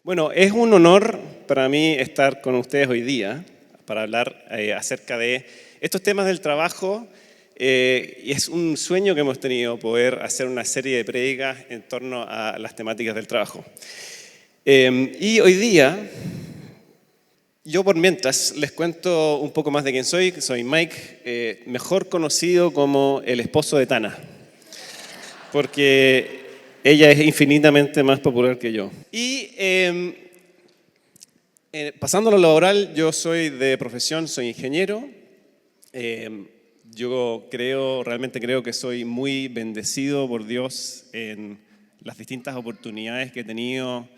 Bueno, es un honor para mí estar con ustedes hoy día para hablar acerca de estos temas del trabajo. Y es un sueño que hemos tenido poder hacer una serie de prédicas en torno a las temáticas del trabajo. Y hoy día, yo por mientras les cuento un poco más de quién soy. Soy Mike, mejor conocido como el esposo de Tana, porque ella es infinitamente más popular que yo. Y pasando a lo laboral, yo soy de profesión, soy ingeniero. Yo realmente creo que soy muy bendecido por Dios en las distintas oportunidades que he tenido,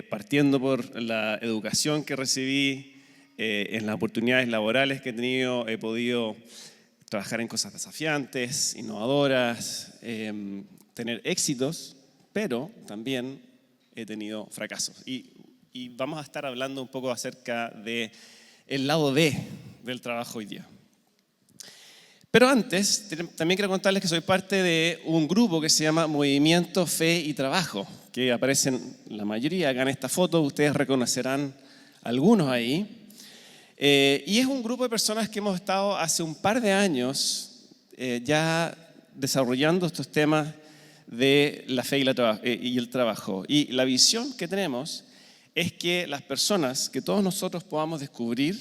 partiendo por la educación que recibí, en las oportunidades laborales que he tenido. He podido trabajar en cosas desafiantes, innovadoras, tener éxitos, pero también he tenido fracasos. Y vamos a estar hablando un poco acerca del lado B del trabajo hoy día. Pero antes, también quiero contarles que soy parte de un grupo que se llama Movimiento Fe y Trabajo, que aparecen la mayoría acá en esta foto. Ustedes reconocerán algunos ahí. Y es un grupo de personas que hemos estado hace un par de años ya desarrollando estos temas de la fe y el trabajo. Y la visión que tenemos es que las personas, que todos nosotros podamos descubrir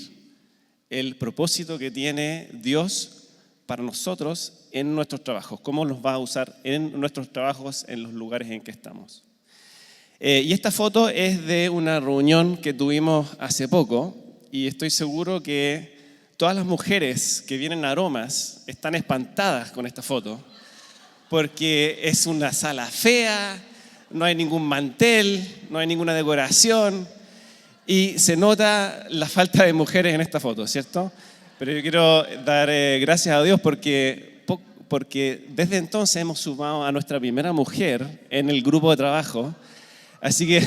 el propósito que tiene Dios para nosotros en nuestros trabajos, cómo los va a usar en nuestros trabajos en los lugares en que estamos. Y esta foto es de una reunión que tuvimos hace poco, y estoy seguro que todas las mujeres que vienen a Aromas están espantadas con esta foto, porque es una sala fea, no hay ningún mantel, no hay ninguna decoración, y se nota la falta de mujeres en esta foto, ¿cierto? Pero yo quiero dar gracias a Dios porque desde entonces hemos sumado a nuestra primera mujer en el grupo de trabajo, así que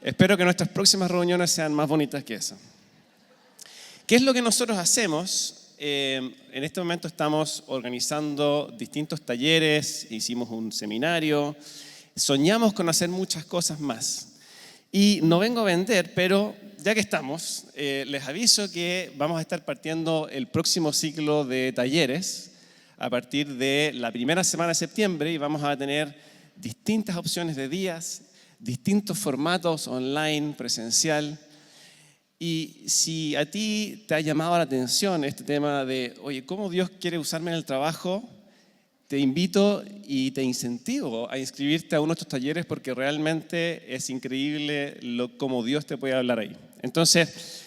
espero que nuestras próximas reuniones sean más bonitas que esa. ¿Qué es lo que nosotros hacemos? En este momento estamos organizando distintos talleres, hicimos un seminario, soñamos con hacer muchas cosas más. Y no vengo a vender, pero ya que estamos, les aviso que vamos a estar partiendo el próximo ciclo de talleres a partir de la primera semana de septiembre, y vamos a tener distintas opciones de días, distintos formatos online, presencial. Y si a ti te ha llamado la atención este tema de, oye, ¿cómo Dios quiere usarme en el trabajo? Te invito y te incentivo a inscribirte a uno de estos talleres, porque realmente es increíble cómo Dios te puede hablar ahí. Entonces,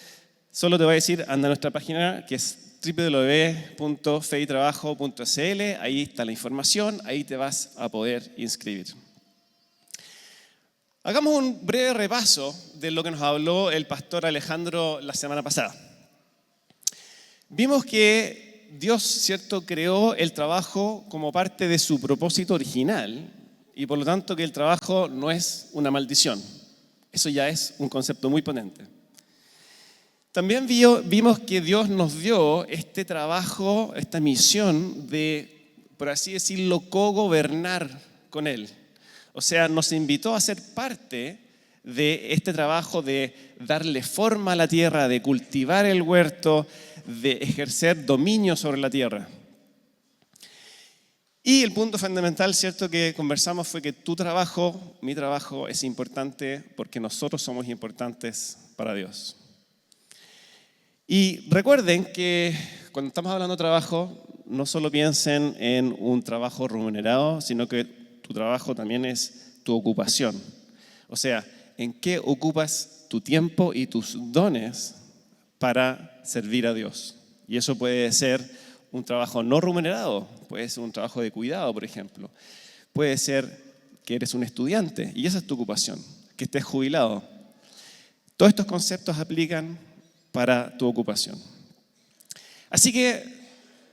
solo te voy a decir, anda a nuestra página, que es www.feytrabajo.cl. Ahí está la información, ahí te vas a poder inscribir. Hagamos un breve repaso de lo que nos habló el pastor Alejandro la semana pasada. Vimos que Dios, ¿cierto?, creó el trabajo como parte de su propósito original, y por lo tanto que el trabajo no es una maldición. Eso ya es un concepto muy potente. También vimos que Dios nos dio este trabajo, esta misión de, por así decirlo, cogobernar con Él. O sea, nos invitó a ser parte de este trabajo de darle forma a la tierra, de cultivar el huerto, de ejercer dominio sobre la tierra. Y el punto fundamental, ¿cierto?, que conversamos fue que tu trabajo, mi trabajo, es importante porque nosotros somos importantes para Dios. Y recuerden que cuando estamos hablando de trabajo, no solo piensen en un trabajo remunerado, sino que tu trabajo también es tu ocupación. O sea, en qué ocupas tu tiempo y tus dones para servir a Dios. Y eso puede ser un trabajo no remunerado, puede ser un trabajo de cuidado, por ejemplo. Puede ser que eres un estudiante y esa es tu ocupación, que estés jubilado. Todos estos conceptos aplican para tu ocupación. Así que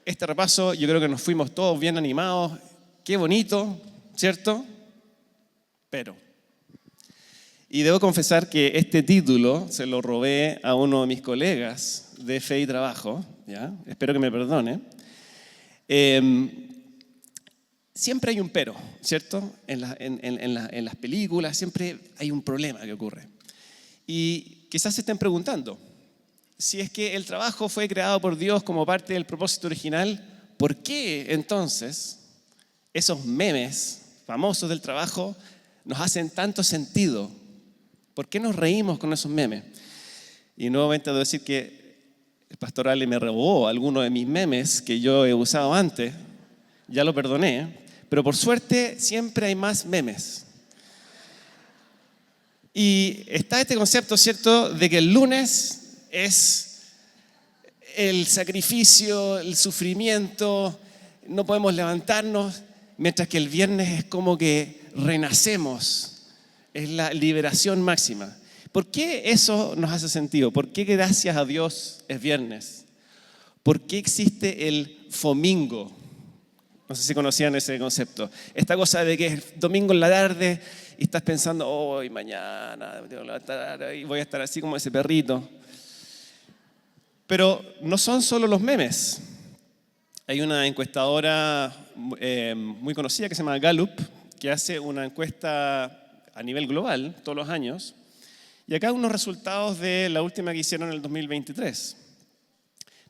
este repaso, yo creo que nos fuimos todos bien animados. Qué bonito, ¿cierto? Y debo confesar que este título se lo robé a uno de mis colegas de Fe y Trabajo, ¿ya? Espero que me perdone. Siempre hay un pero, ¿cierto? En las películas siempre hay un problema que ocurre. Y quizás se estén preguntando, si es que el trabajo fue creado por Dios como parte del propósito original, ¿por qué entonces esos memes famosos del trabajo nos hacen tanto sentido? ¿Por qué nos reímos con esos memes? Y nuevamente debo decir que el pastor Ale me robó algunos de mis memes que yo he usado antes, ya lo perdoné, pero por suerte siempre hay más memes. Y está este concepto, ¿cierto?, de que el lunes es el sacrificio, el sufrimiento, no podemos levantarnos, mientras que el viernes es como que renacemos, es la liberación máxima. ¿Por qué eso nos hace sentido? ¿Por qué gracias a Dios es viernes? ¿Por qué existe el fomingo? No sé si conocían ese concepto. Esta cosa de que es domingo en la tarde y estás pensando, hoy, mañana, y voy a estar así como ese perrito. Pero no son solo los memes. Hay una encuestadora muy conocida que se llama Gallup, que hace una encuesta a nivel global todos los años. Y acá unos resultados de la última que hicieron en el 2023.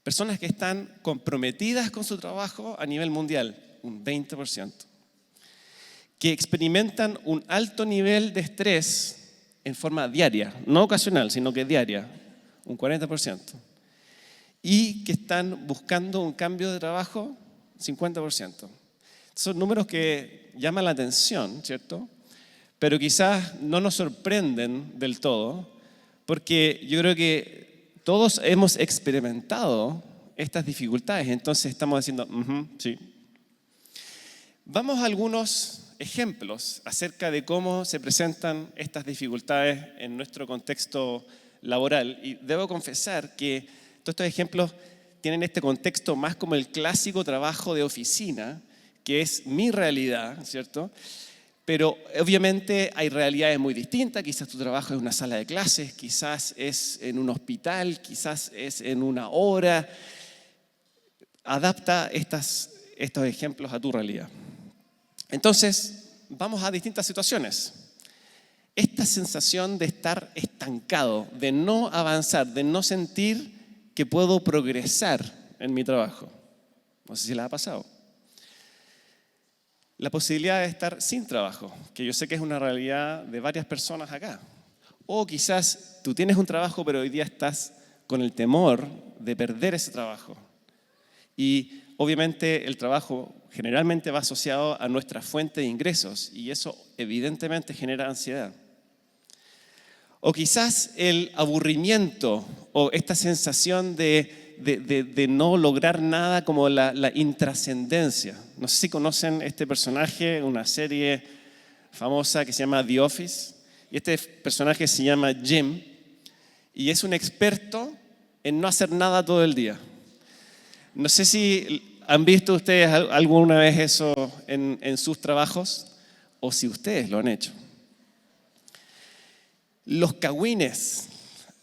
Personas que están comprometidas con su trabajo a nivel mundial, un 20%. Que experimentan un alto nivel de estrés en forma diaria, no ocasional, sino que diaria, un 40%. Y que están buscando un cambio de trabajo, 50%. Son números que llaman la atención, ¿cierto? Pero quizás no nos sorprenden del todo, porque yo creo que todos hemos experimentado estas dificultades, entonces estamos diciendo, sí. Vamos a algunos ejemplos acerca de cómo se presentan estas dificultades en nuestro contexto laboral. Y debo confesar que todos estos ejemplos tienen este contexto más como el clásico trabajo de oficina, que es mi realidad, ¿cierto? Pero obviamente hay realidades muy distintas, quizás tu trabajo es una sala de clases, quizás es en un hospital, quizás es en una obra. Adapta estos ejemplos a tu realidad. Entonces, vamos a distintas situaciones. Esta sensación de estar estancado, de no avanzar, de no sentir que puedo progresar en mi trabajo. No sé si les ha pasado. La posibilidad de estar sin trabajo, que yo sé que es una realidad de varias personas acá. O quizás tú tienes un trabajo, pero hoy día estás con el temor de perder ese trabajo. Y obviamente el trabajo generalmente va asociado a nuestra fuente de ingresos y eso evidentemente genera ansiedad. O quizás el aburrimiento o esta sensación de no lograr nada, como la intrascendencia. No sé si conocen este personaje, una serie famosa que se llama The Office. Y este personaje se llama Jim y es un experto en no hacer nada todo el día. No sé si han visto ustedes alguna vez eso en sus trabajos o si ustedes lo han hecho. Los cagüines,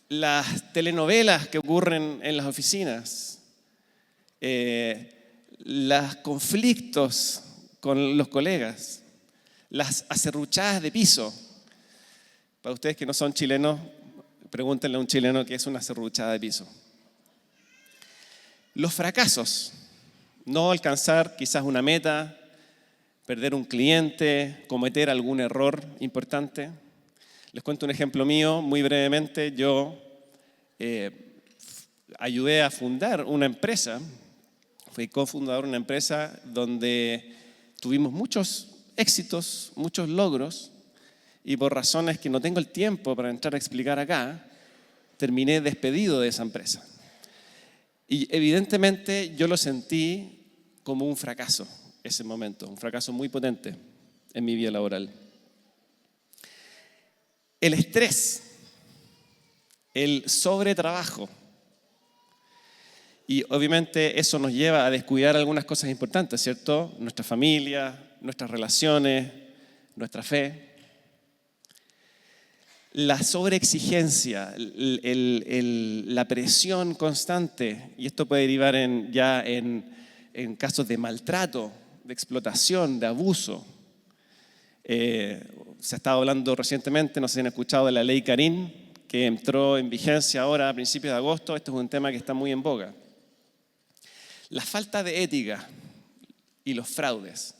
las telenovelas que ocurren en las oficinas, los conflictos con los colegas, las aserruchadas de piso. Para ustedes que no son chilenos, pregúntenle a un chileno qué es una aserruchada de piso. Los fracasos, no alcanzar quizás una meta, perder un cliente, cometer algún error importante. Les cuento un ejemplo mío, muy brevemente. Yo ayudé a fundar una empresa, fui cofundador de una empresa donde tuvimos muchos éxitos, muchos logros, y por razones que no tengo el tiempo para entrar a explicar acá, terminé despedido de esa empresa. Y evidentemente yo lo sentí como un fracaso ese momento, un fracaso muy potente en mi vida laboral. El estrés, el sobretrabajo. Y obviamente eso nos lleva a descuidar algunas cosas importantes, ¿cierto? Nuestra familia, nuestras relaciones, nuestra fe. La sobreexigencia, la presión constante, y esto puede derivar en casos de maltrato, de explotación, de abuso. Se ha estado hablando recientemente, no sé si han escuchado, de la ley Carín, que entró en vigencia ahora a principios de agosto. Este es un tema que está muy en boga. La falta de ética y los fraudes.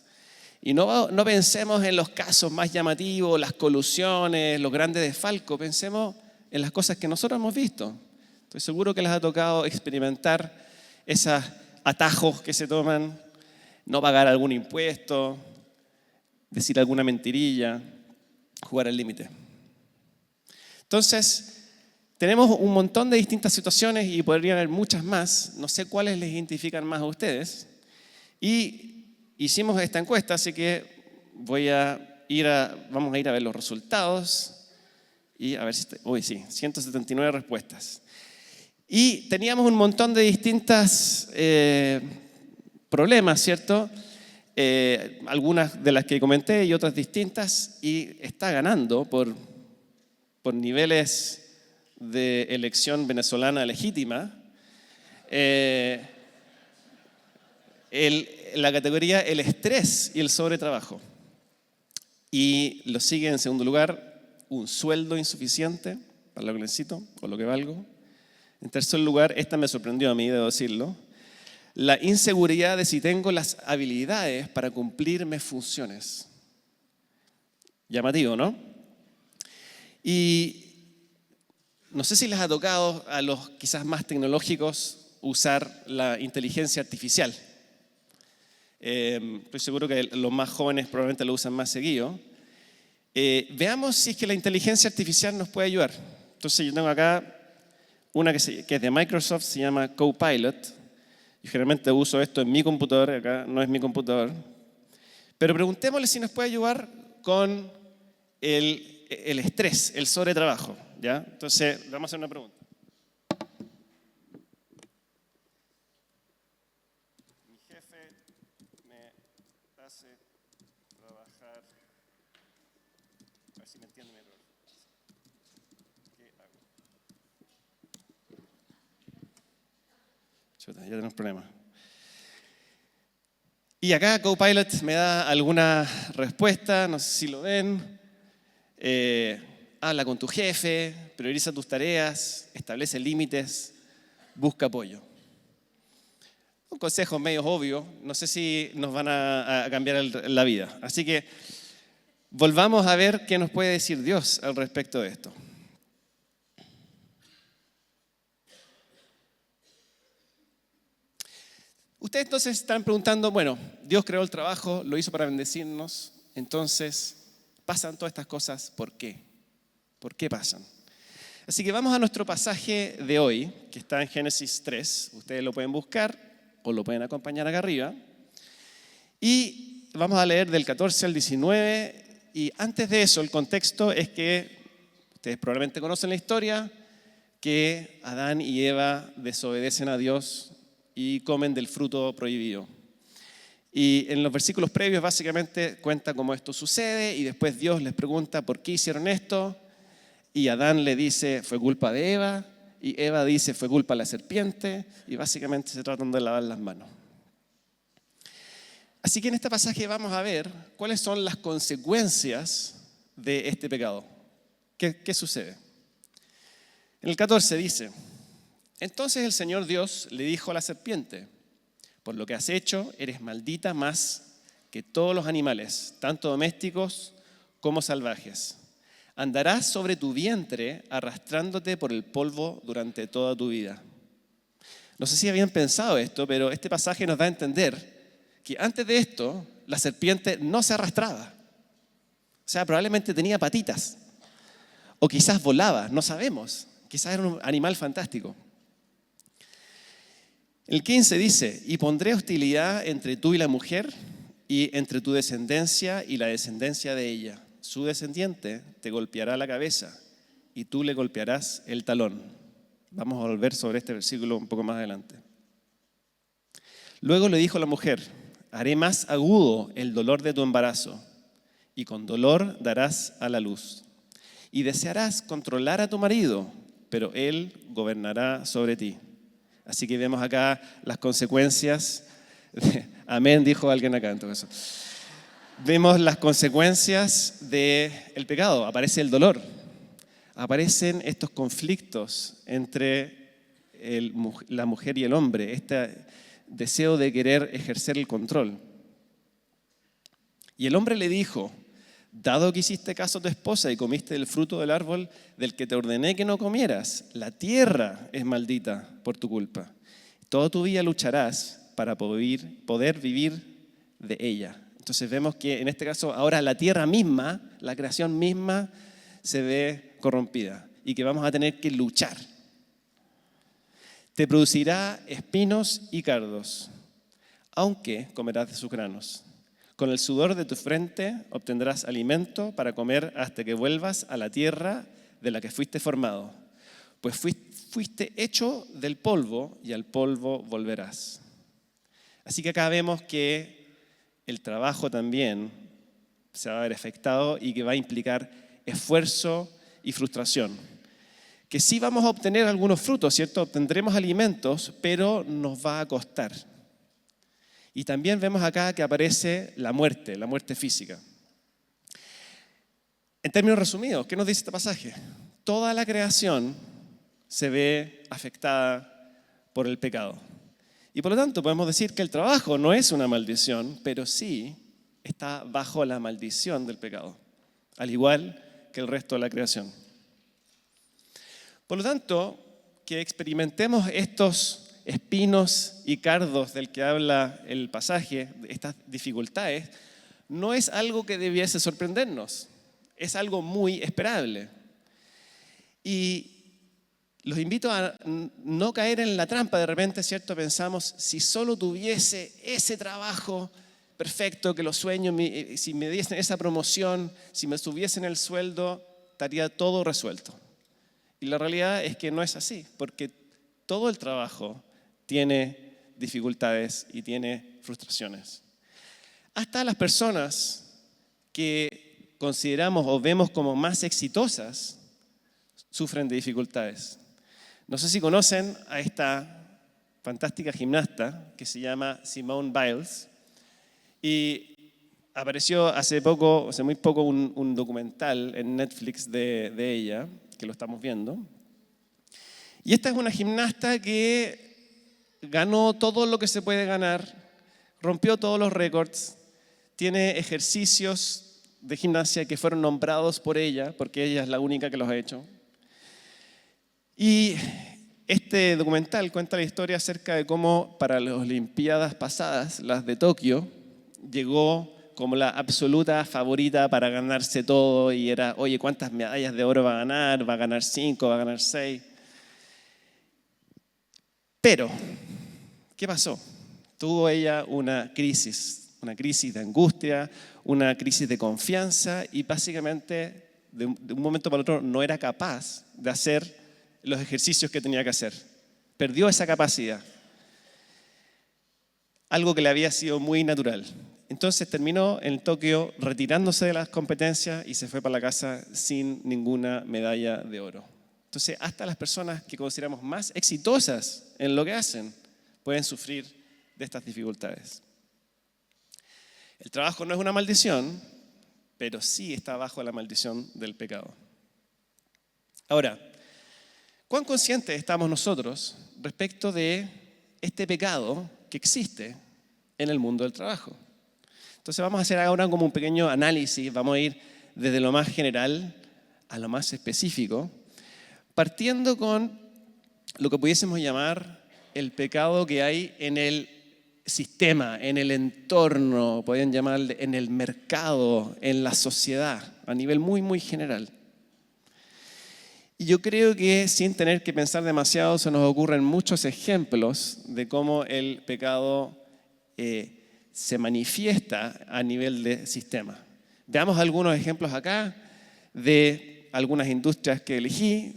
Y no pensemos en los casos más llamativos, las colusiones, los grandes desfalcos. Pensemos en las cosas que nosotros hemos visto. Estoy seguro que les ha tocado experimentar esos atajos que se toman, no pagar algún impuesto, decir alguna mentirilla, jugar al límite. Entonces, tenemos un montón de distintas situaciones y podrían haber muchas más. No sé cuáles les identifican más a ustedes. Y hicimos esta encuesta, así que vamos a ir a ver los resultados. Y a ver si... 179 respuestas. Y teníamos un montón de distintas problemas, ¿cierto? Algunas de las que comenté y otras distintas. Y está ganando por niveles de elección venezolana legítima, la categoría el estrés y el sobretrabajo. Y lo sigue en segundo lugar un sueldo insuficiente para lo que necesito o lo que valgo. En tercer lugar, esta me sorprendió a mí, debo decirlo, la inseguridad de si tengo las habilidades para cumplir mis funciones. Llamativo, ¿no? Y no sé si les ha tocado a los quizás más tecnológicos usar la inteligencia artificial. Estoy seguro que los más jóvenes probablemente lo usan más seguido. Veamos si es que la inteligencia artificial nos puede ayudar. Entonces yo tengo acá una que es de Microsoft, se llama Copilot. Yo generalmente uso esto en mi computador, acá no es mi computador. Pero preguntémosle si nos puede ayudar con el estrés, el sobretrabajo. ¿Ya? Entonces, le vamos a hacer una pregunta. Mi jefe me hace trabajar. A ver si me entiende mi error. ¿Qué hago? Chuta, ya tenemos problemas. Y acá Copilot me da alguna respuesta, no sé si lo ven. Habla con tu jefe, prioriza tus tareas, establece límites, busca apoyo. Un consejo medio obvio, no sé si nos van a cambiar la vida. Así que volvamos a ver qué nos puede decir Dios al respecto de esto. Ustedes entonces están preguntando, bueno, Dios creó el trabajo, lo hizo para bendecirnos, entonces pasan todas estas cosas, ¿por qué? ¿Por qué pasan? Así que vamos a nuestro pasaje de hoy, que está en Génesis 3. Ustedes lo pueden buscar o lo pueden acompañar acá arriba. Y vamos a leer del 14 al 19. Y antes de eso, el contexto es que ustedes probablemente conocen la historia, que Adán y Eva desobedecen a Dios y comen del fruto prohibido. Y en los versículos previos básicamente cuenta cómo esto sucede y después Dios les pregunta por qué hicieron esto. Y Adán le dice, fue culpa de Eva, y Eva dice, fue culpa de la serpiente, y básicamente se tratan de lavar las manos. Así que en este pasaje vamos a ver cuáles son las consecuencias de este pecado. ¿Qué sucede? En el 14 dice, entonces el Señor Dios le dijo a la serpiente, por lo que has hecho, eres maldita más que todos los animales, tanto domésticos como salvajes. Andarás sobre tu vientre arrastrándote por el polvo durante toda tu vida. No sé si habían pensado esto, pero este pasaje nos da a entender que antes de esto la serpiente no se arrastraba. O sea, probablemente tenía patitas. O quizás volaba, no sabemos. Quizás era un animal fantástico. El 15 dice, y pondré hostilidad entre tú y la mujer, y entre tu descendencia y la descendencia de ella. Su descendiente te golpeará la cabeza y tú le golpearás el talón. Vamos a volver sobre este versículo un poco más adelante. Luego le dijo la mujer, haré más agudo el dolor de tu embarazo y con dolor darás a la luz. Y desearás controlar a tu marido, pero él gobernará sobre ti. Así que vemos acá las consecuencias. Amén, dijo alguien acá en todo eso. Vemos las consecuencias del pecado, aparece el dolor, aparecen estos conflictos entre la mujer y el hombre, este deseo de querer ejercer el control. Y el hombre le dijo: dado que hiciste caso a tu esposa y comiste del fruto del árbol del que te ordené que no comieras, la tierra es maldita por tu culpa. Toda tu vida lucharás para poder vivir de ella. Entonces vemos que en este caso ahora la tierra misma, la creación misma, se ve corrompida y que vamos a tener que luchar. Te producirá espinos y cardos, aunque comerás de sus granos. Con el sudor de tu frente obtendrás alimento para comer hasta que vuelvas a la tierra de la que fuiste formado. Pues fuiste hecho del polvo y al polvo volverás. Así que acá vemos que el trabajo también se va a ver afectado y que va a implicar esfuerzo y frustración. Que sí vamos a obtener algunos frutos, ¿cierto? Obtendremos alimentos, pero nos va a costar. Y también vemos acá que aparece la muerte física. En términos resumidos, ¿qué nos dice este pasaje? Toda la creación se ve afectada por el pecado. Y por lo tanto podemos decir que el trabajo no es una maldición, pero sí está bajo la maldición del pecado, al igual que el resto de la creación. Por lo tanto, que experimentemos estos espinos y cardos del que habla el pasaje, estas dificultades, no es algo que debiese sorprendernos, es algo muy esperable. Y los invito a no caer en la trampa. De repente, ¿cierto? Pensamos, si solo tuviese ese trabajo perfecto que lo sueño, si me diesen esa promoción, si me subiesen el sueldo, estaría todo resuelto. Y la realidad es que no es así, porque todo el trabajo tiene dificultades y tiene frustraciones. Hasta las personas que consideramos o vemos como más exitosas sufren de dificultades. No sé si conocen a esta fantástica gimnasta que se llama Simone Biles, y apareció hace muy poco un documental en Netflix de ella, que lo estamos viendo. Y esta es una gimnasta que ganó todo lo que se puede ganar, rompió todos los récords, tiene ejercicios de gimnasia que fueron nombrados por ella, porque ella es la única que los ha hecho. Y este documental cuenta la historia acerca de cómo para las Olimpiadas pasadas, las de Tokio, llegó como la absoluta favorita para ganarse todo y era, oye, ¿cuántas medallas de oro va a ganar? ¿Va a ganar 5? ¿Va a ganar 6? Pero, ¿qué pasó? Tuvo ella una crisis de angustia, una crisis de confianza y básicamente de un momento para otro no era capaz de hacer los ejercicios que tenía que hacer. Perdió esa capacidad. Algo que le había sido muy natural. Entonces terminó en Tokio retirándose de las competencias y se fue para la casa sin ninguna medalla de oro. Entonces, hasta las personas que consideramos más exitosas en lo que hacen pueden sufrir de estas dificultades. El trabajo no es una maldición, pero sí está bajo la maldición del pecado. Ahora, ¿cuán conscientes estamos nosotros respecto de este pecado que existe en el mundo del trabajo? Entonces vamos a hacer ahora como un pequeño análisis, vamos a ir desde lo más general a lo más específico, partiendo con lo que pudiésemos llamar el pecado que hay en el sistema, en el entorno, podrían llamarle en el mercado, en la sociedad, a nivel muy, muy general. Y yo creo que sin tener que pensar demasiado se nos ocurren muchos ejemplos de cómo el pecado se manifiesta a nivel de sistema. Veamos algunos ejemplos acá de algunas industrias que elegí,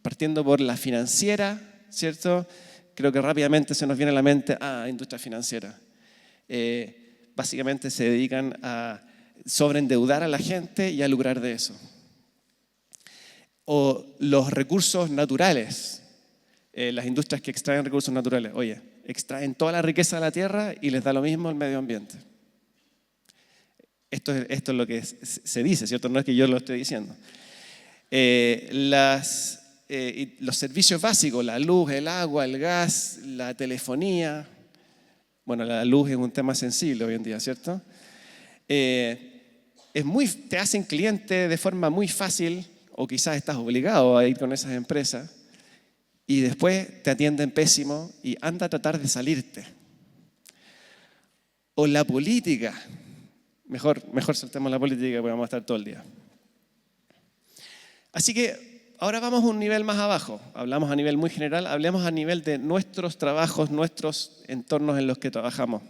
partiendo por la financiera, ¿cierto? Creo que rápidamente se nos viene a la mente, industria financiera. Básicamente se dedican a sobreendeudar a la gente y a lucrar de eso. O los recursos naturales, las industrias que extraen recursos naturales. Oye, extraen toda la riqueza de la tierra y les da lo mismo el medio ambiente. Esto es lo que se dice, ¿cierto? No es que yo lo esté diciendo. los servicios básicos, la luz, el agua, el gas, la telefonía. Bueno, la luz es un tema sensible hoy en día, ¿cierto? Te hacen cliente de forma muy fácil, o quizás estás obligado a ir con esas empresas, y después te atienden pésimo y anda a tratar de salirte. O la política. Mejor soltemos la política porque vamos a estar todo el día. Así que ahora vamos a un nivel más abajo. Hablamos a nivel muy general, hablemos a nivel de nuestros trabajos, nuestros entornos en los que trabajamos.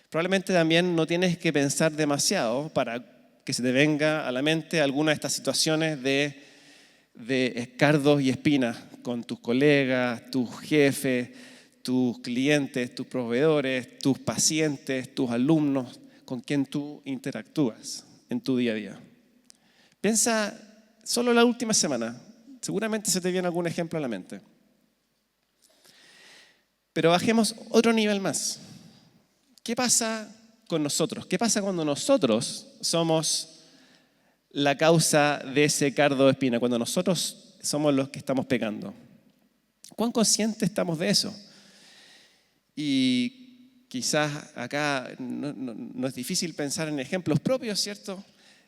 Probablemente también no tienes que pensar demasiado para que se te venga a la mente alguna de estas situaciones de escardos y espinas con tus colegas, tus jefes, tus clientes, tus proveedores, tus pacientes, tus alumnos, con quien tú interactúas en tu día a día. Piensa solo la última semana, seguramente se te viene algún ejemplo a la mente. Pero bajemos otro nivel más. ¿Qué pasa con nosotros? ¿Qué pasa cuando nosotros somos la causa de ese cardo de espina? Cuando nosotros somos los que estamos pecando. ¿Cuán conscientes estamos de eso? Y quizás acá no es difícil pensar en ejemplos propios, ¿cierto?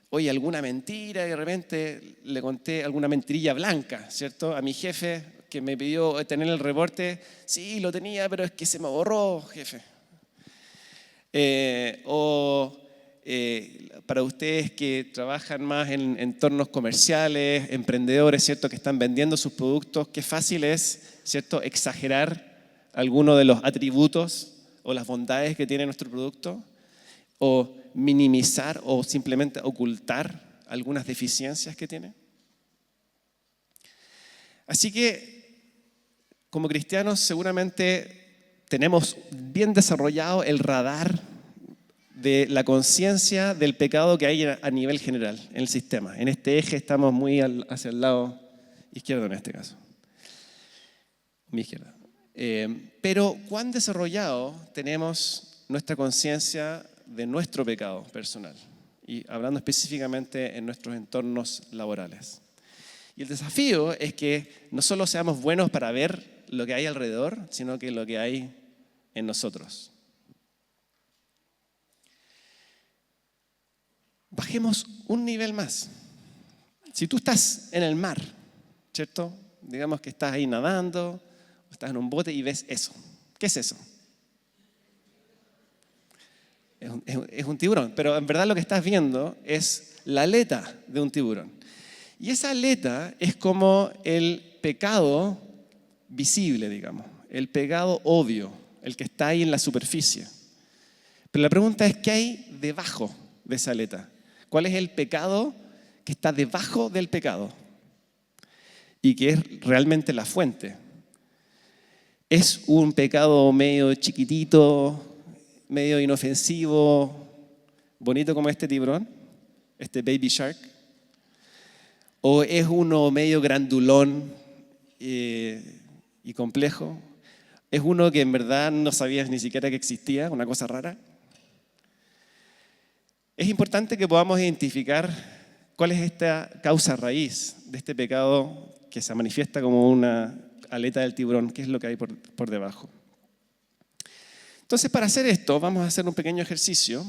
Oye, alguna mentira y de repente le conté alguna mentirilla blanca, ¿cierto? A mi jefe que me pidió tener el reporte, sí, lo tenía, pero es que se me borró, jefe. Para ustedes que trabajan más en entornos comerciales, emprendedores, ¿cierto? Que están vendiendo sus productos, qué fácil es, ¿cierto? Exagerar algunos de los atributos o las bondades que tiene nuestro producto, o minimizar o simplemente ocultar algunas deficiencias que tiene. Así que, como cristianos, seguramente tenemos bien desarrollado el radar de la conciencia del pecado que hay a nivel general en el sistema. En este eje estamos muy hacia el lado izquierdo en este caso. Mi izquierda. Pero ¿cuán desarrollado tenemos nuestra conciencia de nuestro pecado personal? Y hablando específicamente en nuestros entornos laborales. Y el desafío es que no solo seamos buenos para ver lo que hay alrededor, sino que lo que hay en nosotros. Bajemos un nivel más. Si tú estás en el mar, ¿cierto? Digamos que estás ahí nadando, o estás en un bote y ves eso. ¿Qué es eso? Es un tiburón, pero en verdad lo que estás viendo es la aleta de un tiburón. Y esa aleta es como el pecado visible, digamos, el pecado obvio, el que está ahí en la superficie. Pero la pregunta es, ¿qué hay debajo de esa aleta? ¿Cuál es el pecado que está debajo del pecado? Y que es realmente la fuente. ¿Es un pecado medio chiquitito, medio inofensivo, bonito como este tiburón, este baby shark? ¿O es uno medio grandulón y complejo? ¿Es uno que en verdad no sabías ni siquiera que existía, una cosa rara? Es importante que podamos identificar cuál es esta causa raíz de este pecado que se manifiesta como una aleta del tiburón, qué es lo que hay por debajo. Entonces, para hacer esto, vamos a hacer un pequeño ejercicio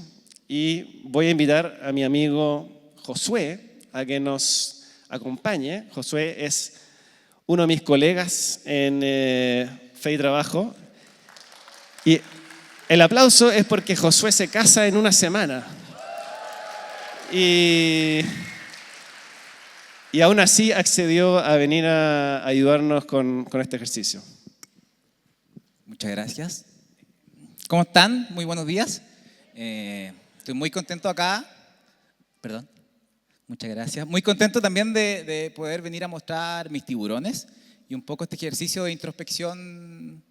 y voy a invitar a mi amigo Josué a que nos acompañe. Josué es uno de mis colegas en Fe y Trabajo. Y el aplauso es porque Josué se casa en una semana. Y aún así accedió a venir a ayudarnos con este ejercicio. Muchas gracias. ¿Cómo están? Muy buenos días. Estoy muy contento acá. Perdón. Muchas gracias. Muy contento también de poder venir a mostrar mis tiburones y un poco este ejercicio de introspección,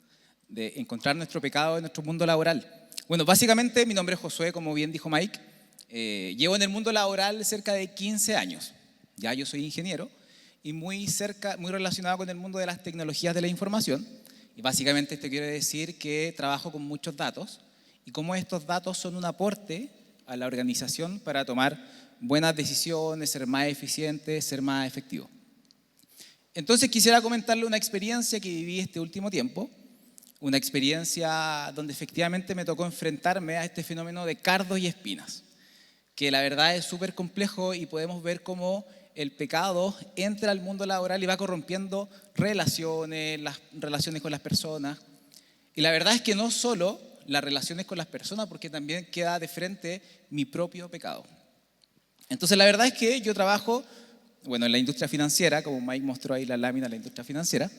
de encontrar nuestro pecado en nuestro mundo laboral. Bueno, básicamente mi nombre es Josué, como bien dijo Mike. Llevo en el mundo laboral cerca de 15 años. Ya yo soy ingeniero y muy relacionado con el mundo de las tecnologías de la información. Y básicamente esto quiere decir que trabajo con muchos datos y cómo estos datos son un aporte a la organización para tomar buenas decisiones, ser más eficiente, ser más efectivo. Entonces quisiera comentarle una experiencia que viví este último tiempo, una experiencia donde efectivamente me tocó enfrentarme a este fenómeno de cardos y espinas, que la verdad es súper complejo y podemos ver cómo el pecado entra al mundo laboral y va corrompiendo relaciones, las relaciones con las personas. Y la verdad es que no solo las relaciones con las personas, porque también queda de frente mi propio pecado. Entonces la verdad es que yo trabajo, en la industria financiera, como Mike mostró ahí la lámina de la industria financiera.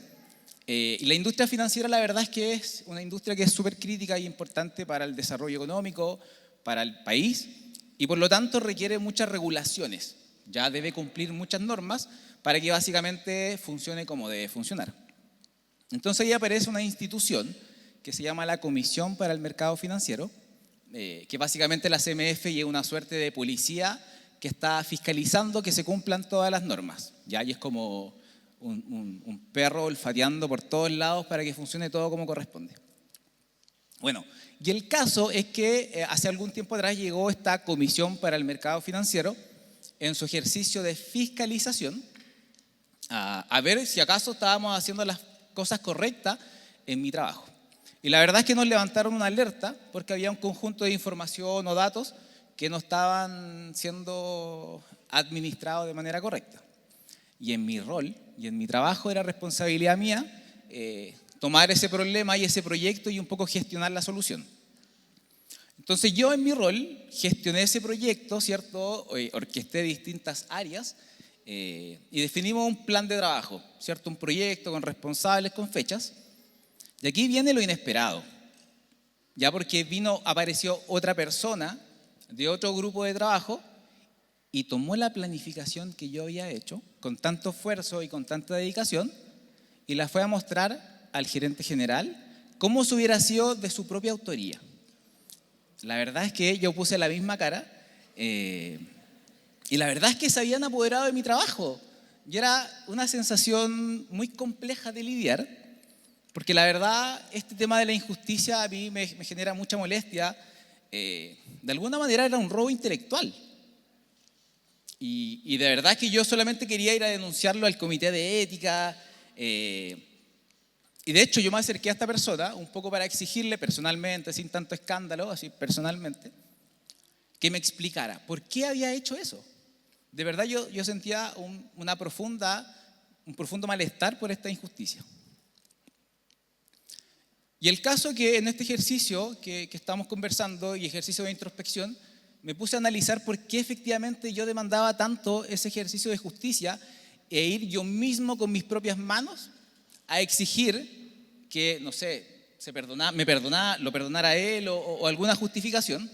Y la industria financiera la verdad es que es una industria que es súper crítica y importante para el desarrollo económico, para el país, y por lo tanto requiere muchas regulaciones. Ya debe cumplir muchas normas para que básicamente funcione como debe funcionar. Entonces ahí aparece una institución que se llama la Comisión para el Mercado Financiero, que básicamente la CMF es una suerte de policía que está fiscalizando que se cumplan todas las normas. Ya, y es como un perro olfateando por todos lados para que funcione todo como corresponde. Bueno, y el caso es que hace algún tiempo atrás llegó esta Comisión para el Mercado Financiero en su ejercicio de fiscalización a ver si acaso estábamos haciendo las cosas correctas en mi trabajo. Y la verdad es que nos levantaron una alerta porque había un conjunto de información o datos que no estaban siendo administrados de manera correcta. Y en mi rol y en mi trabajo era responsabilidad mía tomar ese problema y ese proyecto y un poco gestionar la solución. Entonces yo en mi rol gestioné ese proyecto, ¿cierto? Orquesté distintas áreas y definimos un plan de trabajo, ¿cierto? Un proyecto con responsables, con fechas. Y aquí viene lo inesperado, ya porque apareció otra persona de otro grupo de trabajo y tomó la planificación que yo había hecho con tanto esfuerzo y con tanta dedicación y la fue a mostrar al gerente general como si hubiera sido de su propia autoría. La verdad es que yo puse la misma cara y la verdad es que se habían apoderado de mi trabajo y era una sensación muy compleja de lidiar porque la verdad este tema de la injusticia a mí me genera mucha molestia. De alguna manera era un robo intelectual y de verdad que yo solamente quería ir a denunciarlo al comité de ética y de hecho yo me acerqué a esta persona un poco para exigirle personalmente, sin tanto escándalo, así personalmente, que me explicara por qué había hecho eso. De verdad yo sentía un profundo malestar por esta injusticia. Y el caso que en este ejercicio que estamos conversando y ejercicio de introspección, me puse a analizar por qué efectivamente yo demandaba tanto ese ejercicio de justicia e ir yo mismo con mis propias manos a exigir que, no sé, lo perdonara a él o alguna justificación.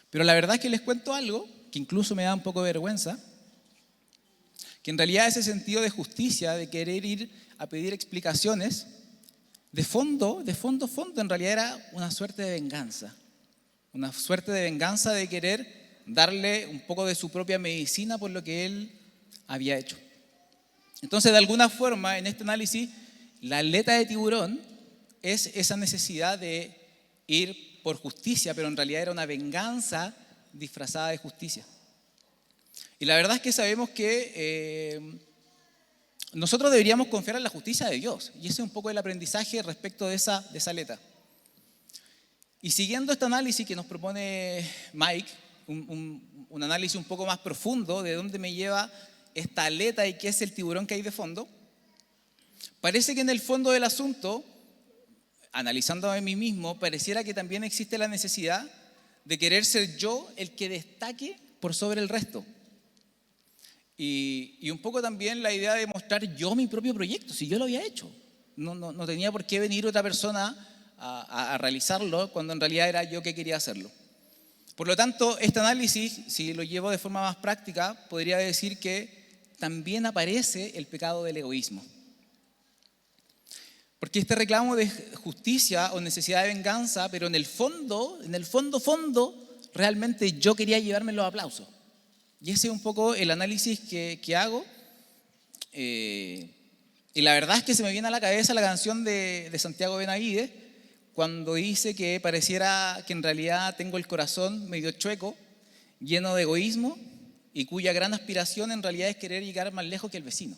Pero la verdad es que les cuento algo que incluso me da un poco de vergüenza, que en realidad ese sentido de justicia, de querer ir a pedir explicaciones, de fondo, en realidad era una suerte de venganza. Una suerte de venganza de querer darle un poco de su propia medicina por lo que él había hecho. Entonces, de alguna forma, en este análisis, la aleta de tiburón es esa necesidad de ir por justicia, pero en realidad era una venganza disfrazada de justicia. Y la verdad es que sabemos que nosotros deberíamos confiar en la justicia de Dios. Y ese es un poco el aprendizaje respecto de esa aleta. Y siguiendo este análisis que nos propone Mike, un análisis un poco más profundo de dónde me lleva esta aleta y qué es el tiburón que hay de fondo, parece que en el fondo del asunto, analizándome a mí mismo, pareciera que también existe la necesidad de querer ser yo el que destaque por sobre el resto. Y un poco también la idea de mostrar yo mi propio proyecto, si yo lo había hecho. No tenía por qué venir otra persona a realizarlo cuando en realidad era yo que quería hacerlo. Por lo tanto, este análisis, si lo llevo de forma más práctica, podría decir que también aparece el pecado del egoísmo. Porque este reclamo de justicia o necesidad de venganza, pero en el fondo, realmente yo quería llevarme los aplausos. Y ese es un poco el análisis que hago. Y la verdad es que se me viene a la cabeza la canción de Santiago Benavides, cuando dice que pareciera que en realidad tengo el corazón medio chueco lleno de egoísmo y cuya gran aspiración en realidad es querer llegar más lejos que el vecino.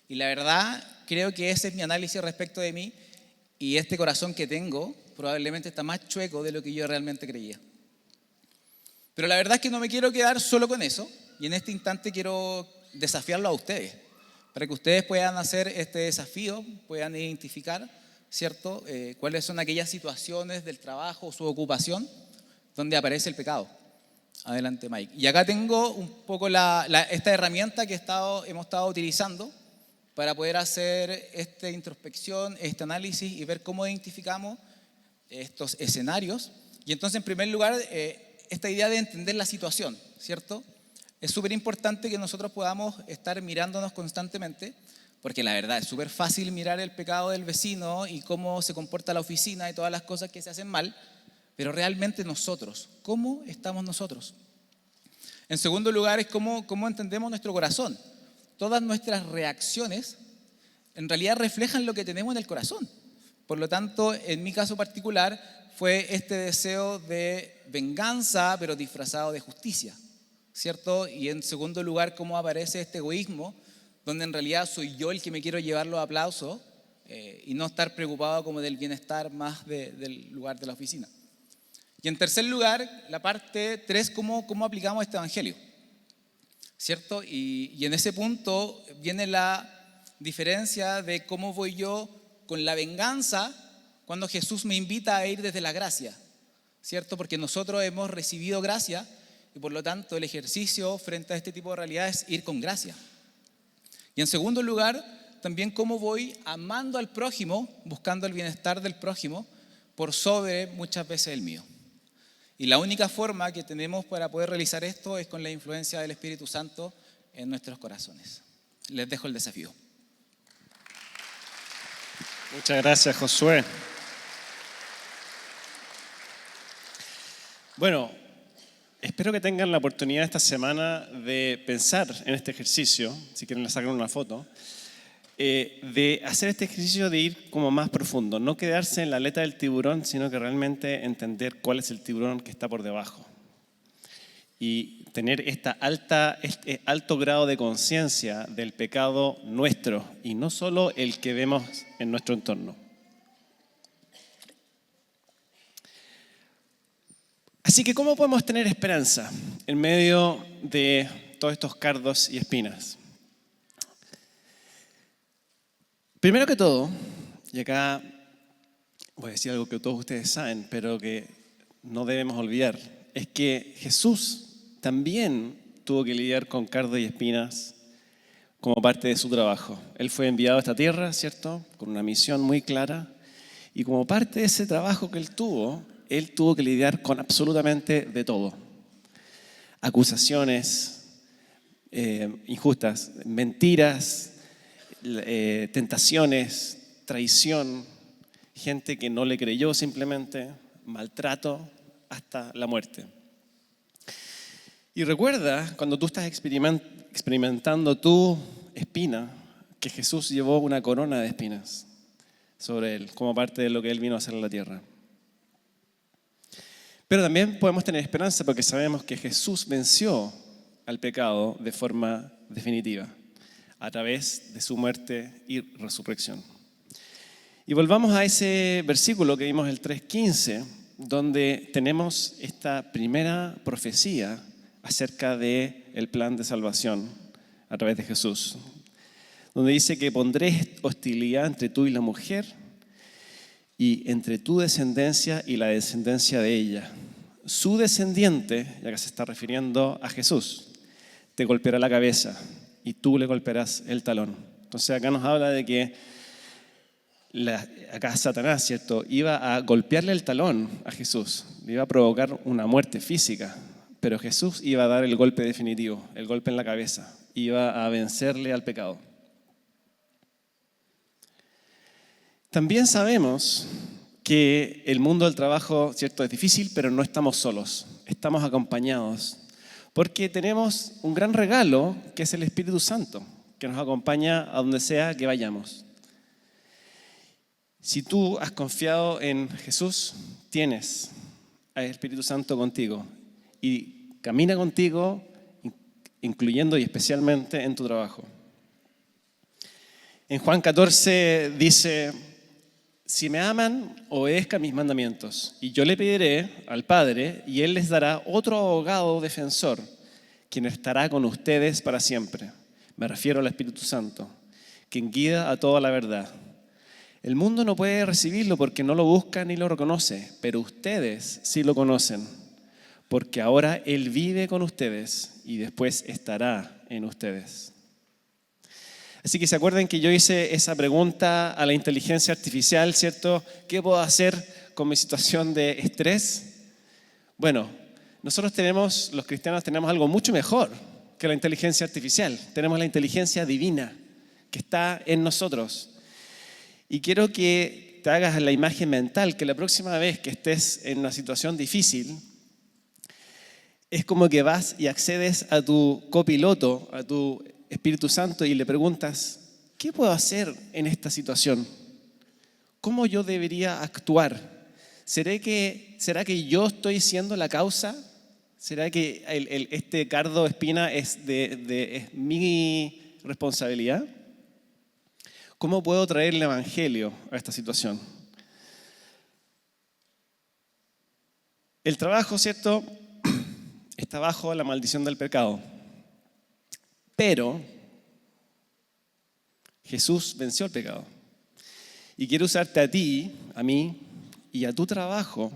Y la verdad, creo que ese es mi análisis respecto de mí, y este corazón que tengo probablemente está más chueco de lo que yo realmente creía. Pero la verdad es que no me quiero quedar solo con eso, y en este instante quiero desafiarlo a ustedes, para que ustedes puedan hacer este desafío, puedan identificar, ¿cierto?, cuáles son aquellas situaciones del trabajo o su ocupación donde aparece el pecado. Adelante, Mike. Y acá tengo un poco esta herramienta que hemos estado utilizando para poder hacer esta introspección, este análisis y ver cómo identificamos estos escenarios. Y entonces, en primer lugar, esta idea de entender la situación, ¿cierto? Es súper importante que nosotros podamos estar mirándonos constantemente, porque la verdad es súper fácil mirar el pecado del vecino y cómo se comporta la oficina y todas las cosas que se hacen mal, pero realmente nosotros, ¿cómo estamos nosotros? En segundo lugar, es cómo entendemos nuestro corazón. Todas nuestras reacciones en realidad reflejan lo que tenemos en el corazón. Por lo tanto, en mi caso particular, fue este deseo de venganza, pero disfrazado de justicia, ¿cierto? Y en segundo lugar, cómo aparece este egoísmo, donde en realidad soy yo el que me quiero llevar los aplausos y no estar preocupado como del bienestar más del lugar de la oficina. Y en tercer lugar, la parte 3, cómo aplicamos este evangelio, ¿cierto? Y en ese punto viene la diferencia de cómo voy yo con la venganza cuando Jesús me invita a ir desde la gracia, ¿cierto? Porque nosotros hemos recibido gracia y por lo tanto el ejercicio frente a este tipo de realidades es ir con gracia. Y en segundo lugar, también cómo voy amando al prójimo, buscando el bienestar del prójimo por sobre muchas veces el mío. Y la única forma que tenemos para poder realizar esto es con la influencia del Espíritu Santo en nuestros corazones. Les dejo el desafío. Muchas gracias, Josué. Bueno, espero que tengan la oportunidad esta semana de pensar en este ejercicio, si quieren le sacan una foto, de hacer este ejercicio de ir como más profundo, no quedarse en la aleta del tiburón, sino que realmente entender cuál es el tiburón que está por debajo. Y tener este alto grado de conciencia del pecado nuestro y no solo el que vemos en nuestro entorno. Así que, ¿cómo podemos tener esperanza en medio de todos estos cardos y espinas? Primero que todo, y acá voy a decir algo que todos ustedes saben, pero que no debemos olvidar, es que Jesús también tuvo que lidiar con cardos y espinas como parte de su trabajo. Él fue enviado a esta tierra, ¿cierto?, con una misión muy clara, y como parte de ese trabajo que él tuvo que lidiar con absolutamente de todo. Acusaciones injustas, mentiras, tentaciones, traición, gente que no le creyó simplemente, maltrato, hasta la muerte. Y recuerda, cuando tú estás experimentando tu espina, que Jesús llevó una corona de espinas sobre él, como parte de lo que él vino a hacer en la tierra. Pero también podemos tener esperanza porque sabemos que Jesús venció al pecado de forma definitiva, a través de su muerte y resurrección. Y volvamos a ese versículo que vimos, el 3:15, donde tenemos esta primera profecía acerca del plan de salvación a través de Jesús, donde dice que pondré hostilidad entre tú y la mujer y entre tu descendencia y la descendencia de ella. Su descendiente, ya que se está refiriendo a Jesús, te golpeará la cabeza y tú le golpearás el talón. Entonces acá nos habla de que acá Satanás, ¿cierto?, iba a golpearle el talón a Jesús, le iba a provocar una muerte física, pero Jesús iba a dar el golpe definitivo, el golpe en la cabeza, iba a vencerle al pecado. También sabemos que el mundo del trabajo, ¿cierto?, es difícil, pero no estamos solos, estamos acompañados. Porque tenemos un gran regalo que es el Espíritu Santo, que nos acompaña a donde sea que vayamos. Si tú has confiado en Jesús, tienes al Espíritu Santo contigo. Y camina contigo, incluyendo y especialmente en tu trabajo. En Juan 14 dice: si me aman, obedezcan mis mandamientos, y yo le pediré al Padre, y Él les dará otro abogado defensor, quien estará con ustedes para siempre. Me refiero al Espíritu Santo, quien guía a toda la verdad. El mundo no puede recibirlo porque no lo busca ni lo reconoce, pero ustedes sí lo conocen, porque ahora Él vive con ustedes y después estará en ustedes. Así que se acuerdan que yo hice esa pregunta a la inteligencia artificial, ¿cierto? ¿Qué puedo hacer con mi situación de estrés? Bueno, nosotros los cristianos tenemos algo mucho mejor que la inteligencia artificial. Tenemos la inteligencia divina que está en nosotros. Y quiero que te hagas la imagen mental que la próxima vez que estés en una situación difícil, es como que vas y accedes a tu copiloto, a tu Espíritu Santo, y le preguntas: ¿qué puedo hacer en esta situación? ¿Cómo yo debería actuar? ¿Será que yo estoy siendo la causa? ¿Será que este cardo espina es mi responsabilidad? ¿Cómo puedo traer el evangelio a esta situación? El trabajo, ¿cierto?, está bajo la maldición del pecado. Pero Jesús venció el pecado. Y quiere usarte a ti, a mí y a tu trabajo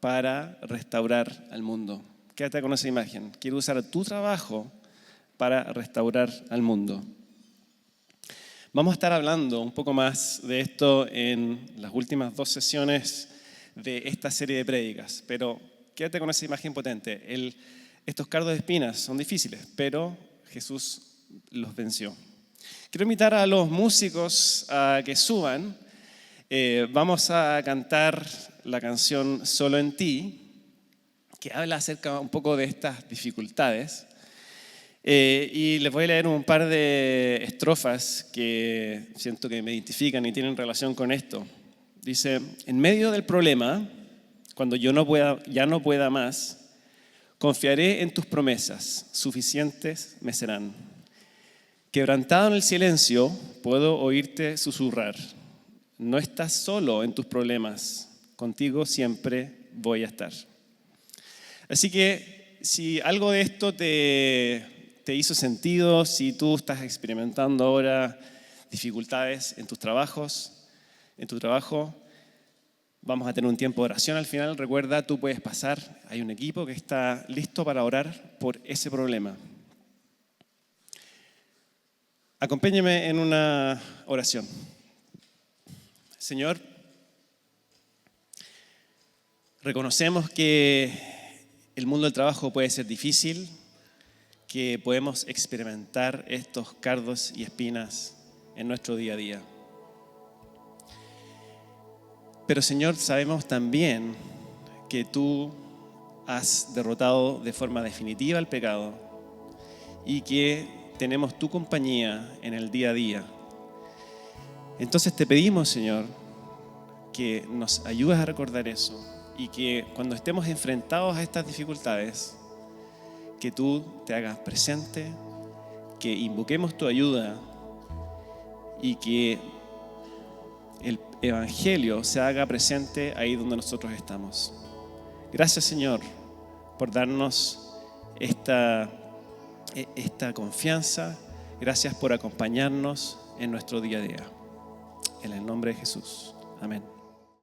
para restaurar al mundo. Quédate con esa imagen. Quiere usar tu trabajo para restaurar al mundo. Vamos a estar hablando un poco más de esto en las últimas 2 sesiones de esta serie de prédicas, pero quédate con esa imagen potente. Estos cardos de espinas son difíciles, pero Jesús los venció. Quiero invitar a los músicos a que suban. Vamos a cantar la canción Solo en ti, que habla acerca un poco de estas dificultades. Y les voy a leer un par de estrofas que siento que me identifican y tienen relación con esto. Dice: en medio del problema, cuando yo ya no pueda más, confiaré en tus promesas, suficientes me serán. Quebrantado en el silencio, puedo oírte susurrar: no estás solo en tus problemas, contigo siempre voy a estar. Así que si algo de esto te hizo sentido, si tú estás experimentando ahora dificultades en tu trabajo, vamos a tener un tiempo de oración al final. Recuerda, tú puedes pasar, hay un equipo que está listo para orar por ese problema. Acompáñeme en una oración. Señor, reconocemos que el mundo del trabajo puede ser difícil, que podemos experimentar estos cardos y espinas en nuestro día a día. Pero Señor, sabemos también que tú has derrotado de forma definitiva el pecado y que tenemos tu compañía en el día a día. Entonces te pedimos, Señor, que nos ayudes a recordar eso y que cuando estemos enfrentados a estas dificultades, que tú te hagas presente, que invoquemos tu ayuda y que el evangelio se haga presente ahí donde nosotros estamos. Gracias, Señor, por darnos esta confianza. Gracias por acompañarnos en nuestro día a día. En el nombre de Jesús. Amén.